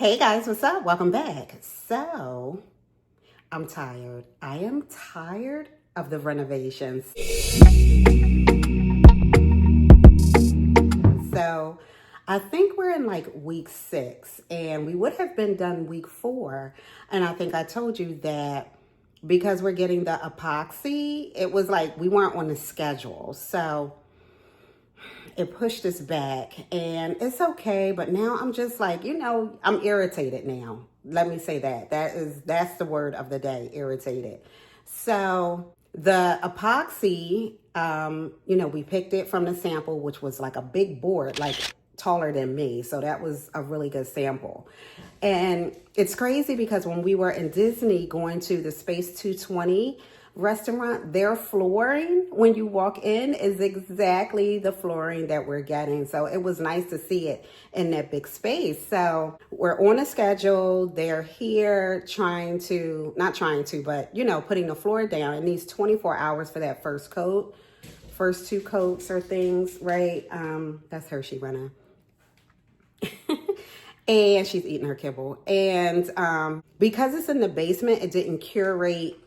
Hey guys, what's up? Welcome back. So, I'm tired. I am tired of the renovations. So, I think we're in like week 6, and we would have been done week 4. And I think I told you that because we're getting the epoxy, it was like we weren't on the schedule. So, it pushed us back, and it's okay, but now I'm just like, I'm irritated now. Let me say that. That's the word of the day, irritated. So the epoxy, we picked it from the sample, which was like a big board, like taller than me. So that was a really good sample. And it's crazy because when we were in Disney going to the Space 220 restaurant, their flooring, when you walk in, is exactly the flooring that we're getting. So it was nice to see it in that big space. So we're on a schedule. They're here putting the floor down. It needs 24 hours for that first coat. First 2 coats or things, right? That's Hershey running. And she's eating her kibble. And because it's in the basement, it didn't curate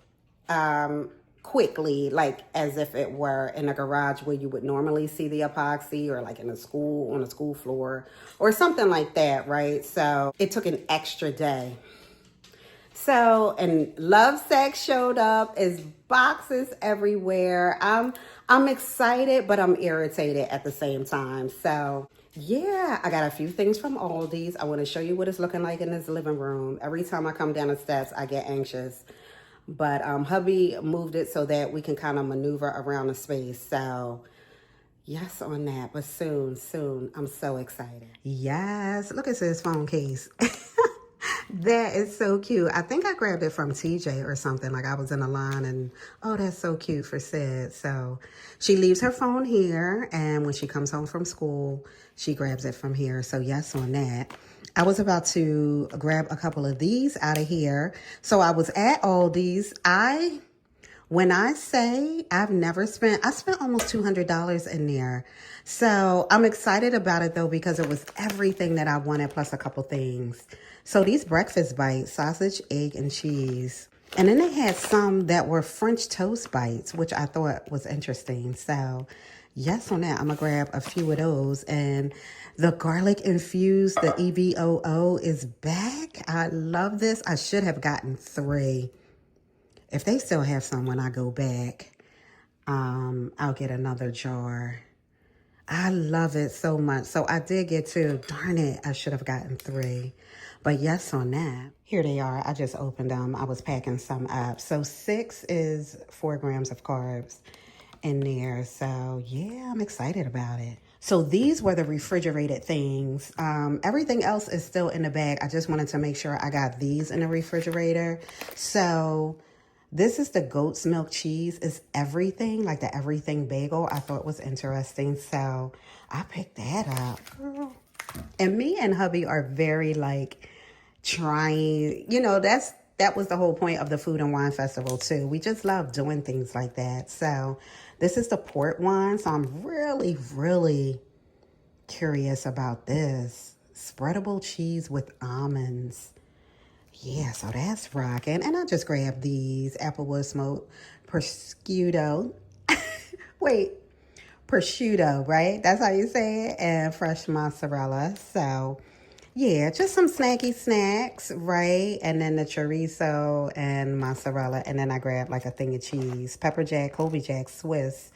quickly, like as if it were in a garage where you would normally see the epoxy, or like in a school, on a school floor or something like that, right? So it took an extra day. So, and Love Sex showed up. It's boxes everywhere. I'm excited, but I'm irritated at the same time. So yeah, I got a few things from Aldi's. I want to show you what it's looking like in this living room. Every time I come down the steps, I get anxious. But hubby moved it so that we can kind of maneuver around the space. So yes on that, but soon. I'm so excited. Yes, look at this phone case. That is so cute. I think I grabbed it from TJ or something. Like I was in a line and, oh, that's so cute for Sid. So she leaves her phone here, and when she comes home from school, she grabs it from here. So yes on that. I was about to grab a couple of these out of here. So I was at Aldi's. When I say I spent almost $200 in there. So I'm excited about it though, because it was everything that I wanted plus a couple things. So these breakfast bites, sausage, egg, and cheese. And then they had some that were French toast bites, which I thought was interesting. So yes on that, I'm gonna grab a few of those. And the garlic infused, the EVOO is back. I love this. I should have gotten 3. If they still have some when I go back, I'll get another jar. I love it so much. So I did get 2. Darn it, I should have gotten 3. But yes on that. Here they are. I just opened them. I was packing some up. So 6 is 4 grams of carbs in there. So yeah, I'm excited about it. So these were the refrigerated things. Everything else is still in the bag. I just wanted to make sure I got these in the refrigerator. So this is the goat's milk cheese. It's everything, like the everything bagel. I thought was interesting. So I picked that up. Girl. And me and hubby are very like trying, that was the whole point of the Food and Wine Festival too. We just love doing things like that. So this is the port wine. So I'm really, really curious about this. Spreadable cheese with almonds. Yeah, so that's rocking. And I just grabbed these Applewood smoked prosciutto. Wait, prosciutto, right? That's how you say it. And fresh mozzarella. So yeah, just some snacky snacks, right? And then the chorizo and mozzarella. And then I grabbed like a thing of cheese, pepper jack, Colby jack, Swiss,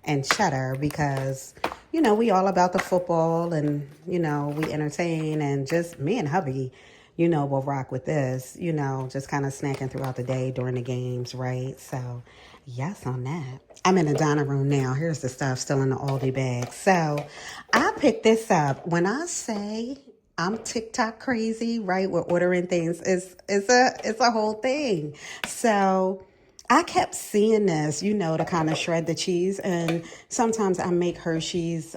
and cheddar, because, we all about the football, and, we entertain, and just me and hubby, will rock with this, just kind of snacking throughout the day during the games, right? So yes on that. I'm in the dining room now. Here's the stuff still in the Aldi bag. So I picked this up. When I say I'm TikTok crazy, right? We're ordering things. It's a whole thing. So I kept seeing this, to kind of shred the cheese. And sometimes I make Hershey's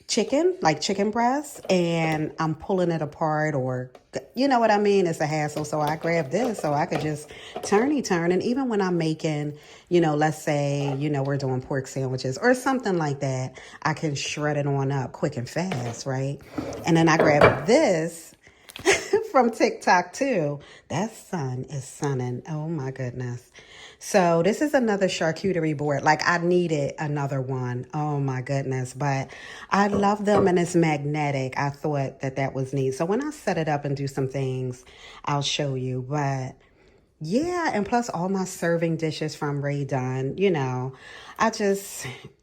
chicken breast, and I'm pulling it apart, or you know what I mean? It's a hassle. So I grabbed this so I could just turn. And even when I'm making, let's say, we're doing pork sandwiches or something like that, I can shred it on up quick and fast, right? And then I grabbed this from TikTok too. That sun is sunning. Oh my goodness. So this is another charcuterie board. Like I needed another one. Oh my goodness. But I love them and it's magnetic. I thought that that was neat. So when I set it up and do some things, I'll show you. But yeah, and plus all my serving dishes from Ray Dunn,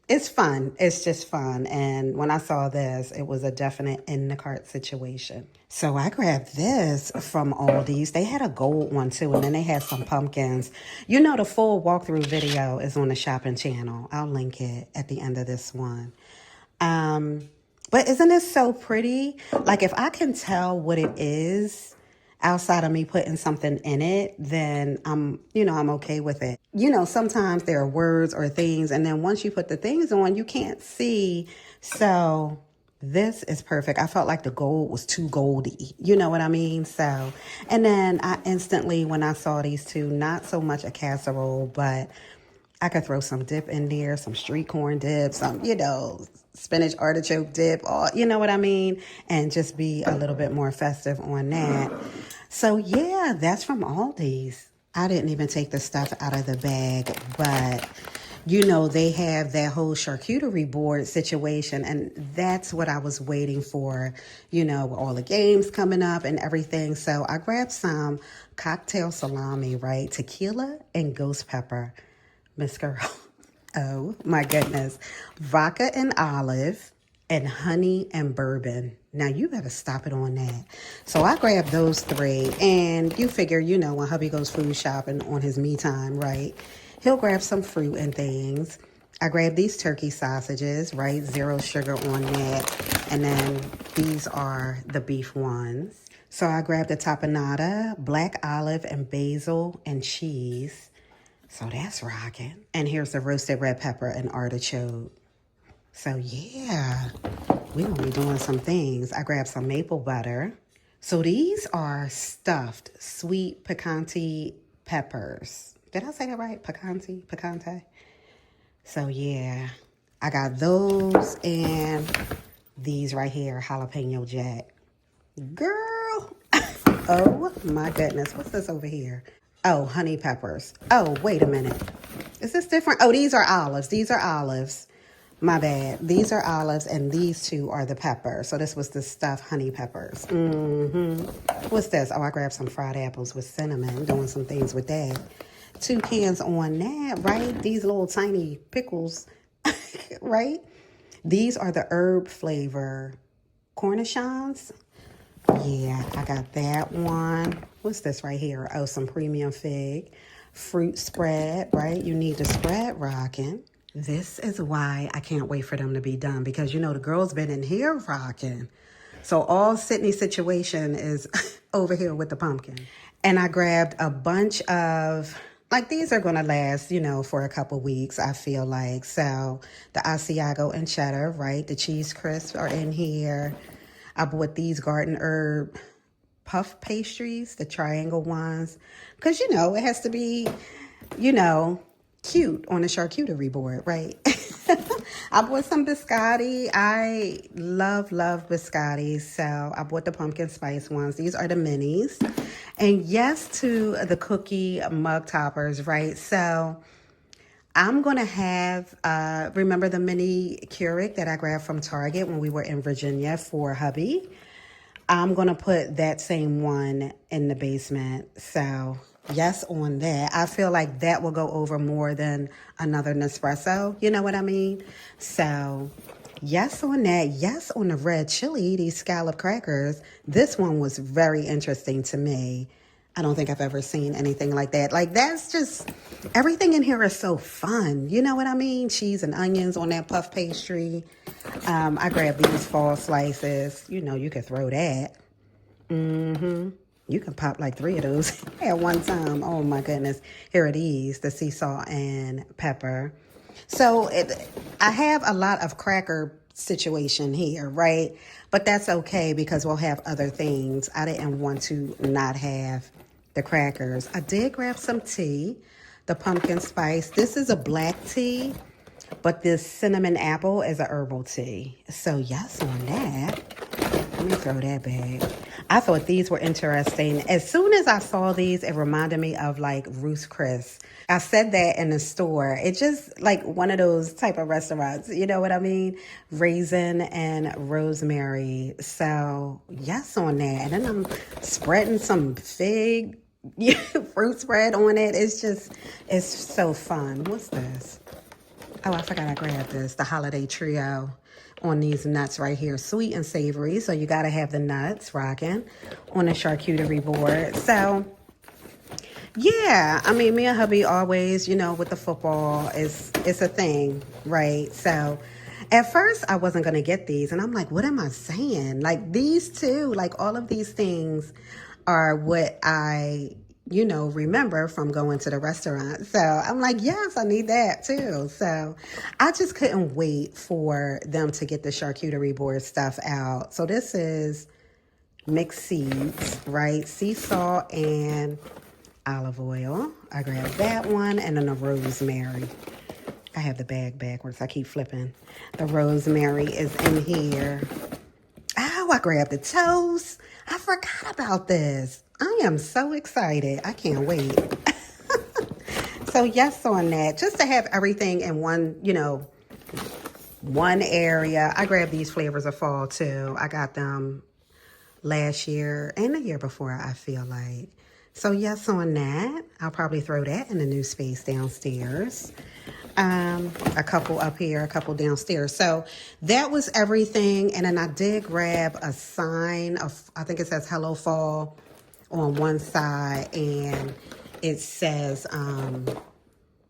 it's fun. It's just fun. And when I saw this, it was a definite in the cart situation. So I grabbed this from Aldi's. They had a gold one too, and then they had some pumpkins. The full walkthrough video is on the shopping channel. I'll link it at the end of this one. But isn't it so pretty? Like if I can tell what it is outside of me putting something in it, then I'm okay with it. Sometimes there are words or things, and then once you put the things on, you can't see. So this is perfect. I felt like the gold was too goldy. You know what I mean? So, and then I instantly, when I saw these two, not so much a casserole, but I could throw some dip in there, some street corn dip, some, spinach artichoke dip, or, you know what I mean? And just be a little bit more festive on that. So yeah, that's from Aldi's. I didn't even take the stuff out of the bag, but they have that whole charcuterie board situation, and that's what I was waiting for, with all the games coming up and everything. So I grabbed some cocktail salami, right? Tequila and ghost pepper. Miss Girl. Oh my goodness. Vodka and olive and honey and bourbon. Now you better stop it on that. So I grabbed those three, and you figure, when hubby goes food shopping on his me time, right? He'll grab some fruit and things. I grabbed these turkey sausages, right? 0 sugar on that. And then these are the beef ones. So I grabbed the tapenade, black olive and basil and cheese. So that's rocking. And here's the roasted red pepper and artichoke. So yeah, we're going to be doing some things. I grabbed some maple butter. So these are stuffed sweet picante peppers. Did I say that right? Picante? So yeah, I got those and these right here, jalapeno jack. Girl, oh my goodness. What's this over here? Oh, honey peppers. Oh, wait a minute. Is this different? Oh, these are olives. These are olives. My bad. These are olives, and these two are the pepper. So this was the stuffed honey peppers. What's this? Oh, I grabbed some fried apples with cinnamon. Doing some things with that. 2 cans on that, right? These little tiny pickles, right? These are the herb flavor cornichons. Yeah, I got that one. What's this right here? Oh, some premium fig. Fruit spread, right? You need the spread rocking. This is why I can't wait for them to be done, because, the girls been in here rocking. So all Sydney's situation is over here with the pumpkin. And I grabbed a bunch of, these are going to last, for a couple weeks, I feel like. So the Asiago and cheddar, right? The cheese crisps are in here. I bought these garden herb puff pastries, the triangle ones, because, it has to be, cute on a charcuterie board, right? I bought some biscotti. I love biscottis, so I bought the pumpkin spice ones. These are the minis. And yes to the cookie mug toppers, right? So I'm going to have, remember the mini Keurig that I grabbed from Target when we were in Virginia for hubby? I'm going to put that same one in the basement. So yes on that. I feel like that will go over more than another Nespresso. You know what I mean? So yes on that. Yes on the red chili, these scallop crackers. This one was very interesting to me. I don't think I've ever seen anything like that. That's just, everything in here is so fun. You know what I mean? Cheese and onions on that puff pastry. I grabbed these fall slices. You could throw that. You can pop 3 of those at one time. Oh my goodness. Here are these, the sea salt and pepper. So I have a lot of cracker situation here, right? But that's okay because we'll have other things. I didn't want to not have the crackers. I did grab some tea, the pumpkin spice. This is a black tea, but this cinnamon apple is a herbal tea. So yes on that. Let me throw that back. I thought these were interesting. As soon as I saw these, it reminded me of like Ruth's Chris. I said that in the store. It's just like one of those type of restaurants. You know what I mean? Raisin and rosemary. So yes on that. And then I'm spreading some fig fruit spread on it. It's so fun. What's this? Oh, I forgot I grabbed this. The holiday trio on these nuts right here. Sweet and savory. So you got to have the nuts rocking on the charcuterie board. So, yeah. I mean, me and hubby always, with the football, it's a thing, right? So, at first, I wasn't going to get these. And I'm like, what am I saying? Like, these two, like, all of these things are what I remember from going to the restaurant. So I'm like, yes, I need that too. So I just couldn't wait for them to get the charcuterie board stuff out. So this is mixed seeds, right? Sea salt and olive oil. I grabbed that one, and then the rosemary. I have the bag backwards. I keep flipping. The rosemary is in here. Oh, I grabbed the toast. I forgot about this. I am so excited. I can't wait. So yes on that. Just to have everything in one area. I grabbed these flavors of fall too. I got them last year and the year before, I feel like. So yes on that. I'll probably throw that in the new space downstairs. A couple up here, a couple downstairs. So that was everything. And then I did grab a sign of, I think it says Hello Fall on one side, and it says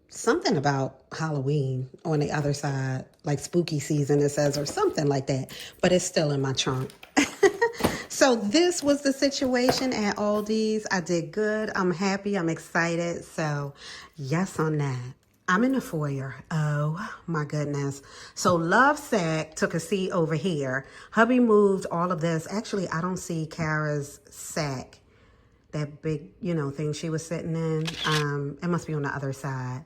something about Halloween on the other side, like spooky season it says, or something like that. But it's still in my trunk. So this was the situation at Aldi's. I did good. I'm happy. I'm excited. So yes on that. I'm in the foyer. Oh my goodness. So Love Sack took a seat over here. Hubby moved all of this. Actually, I don't see Kara's sack. That big, thing she was sitting in. It must be on the other side.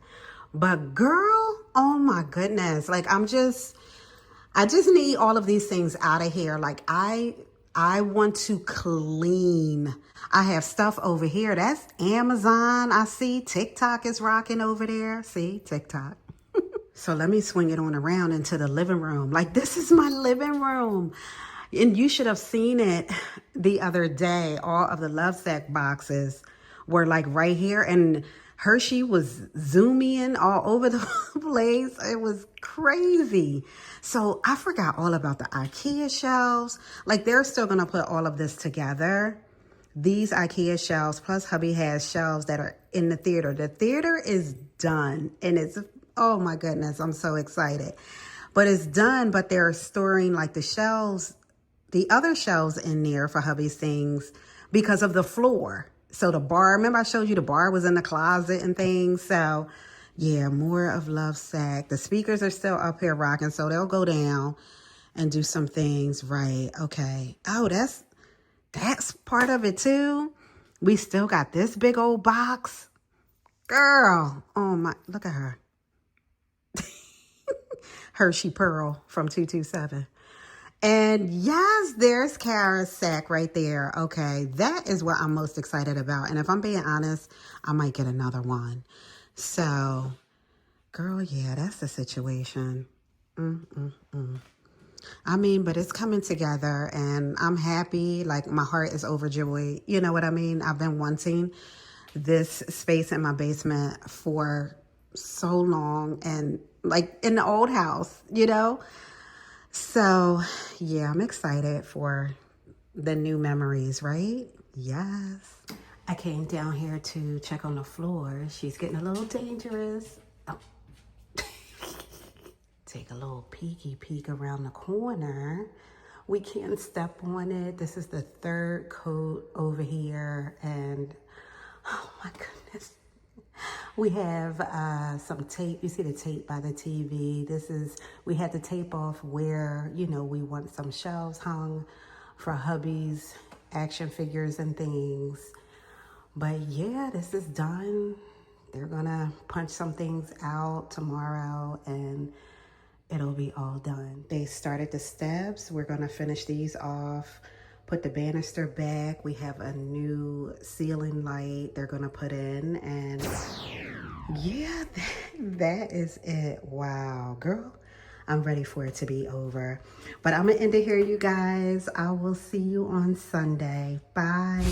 But girl, oh my goodness. Like I just need all of these things out of here. Like I want to clean. I have stuff over here. That's Amazon. I see TikTok is rocking over there. See, TikTok. So let me swing it on around into the living room. Like this is my living room. And you should have seen it the other day. All of the Love Sack boxes were like right here. And Hershey was zooming all over the place. It was crazy. So I forgot all about the IKEA shelves. Like they're still going to put all of this together. These IKEA shelves, plus hubby has shelves that are in the theater. The theater is done. And it's, oh my goodness, I'm so excited. But it's done, but they're storing like the shelves, the other shelves in there for hubby's things because of the floor. So the bar, remember I showed you the bar was in the closet and things. So yeah, more of Love Sack. The speakers are still up here rocking, so they'll go down and do some things. Right, okay. Oh, that's part of it too. We still got this big old box. Girl, oh my, look at her. Hershey Pearl from 227. And yes, there's Kara's sack right there. Okay, that is what I'm most excited about. And if I'm being honest, I might get another one. So, girl, yeah, that's the situation. I mean, but it's coming together and I'm happy. Like my heart is overjoyed. You know what I mean? I've been wanting this space in my basement for so long, and like in the old house, So, yeah, I'm excited for the new memories, right? Yes. I came down here to check on the floor. She's getting a little dangerous. Oh. Take a little peek around the corner. We can't step on it. This is the third coat over here. And, oh my goodness. We have some tape. You see the tape by the TV. We had to tape off where, we want some shelves hung for hubby's action figures and things. But yeah, this is done. They're gonna punch some things out tomorrow and it'll be all done. They started the steps. We're gonna finish these off put the banister back. We have a new ceiling light they're gonna put in, and yeah, that is it. Wow, girl, I'm ready for it to be over. But I'm gonna end it here, you guys. I will see you on Sunday. Bye.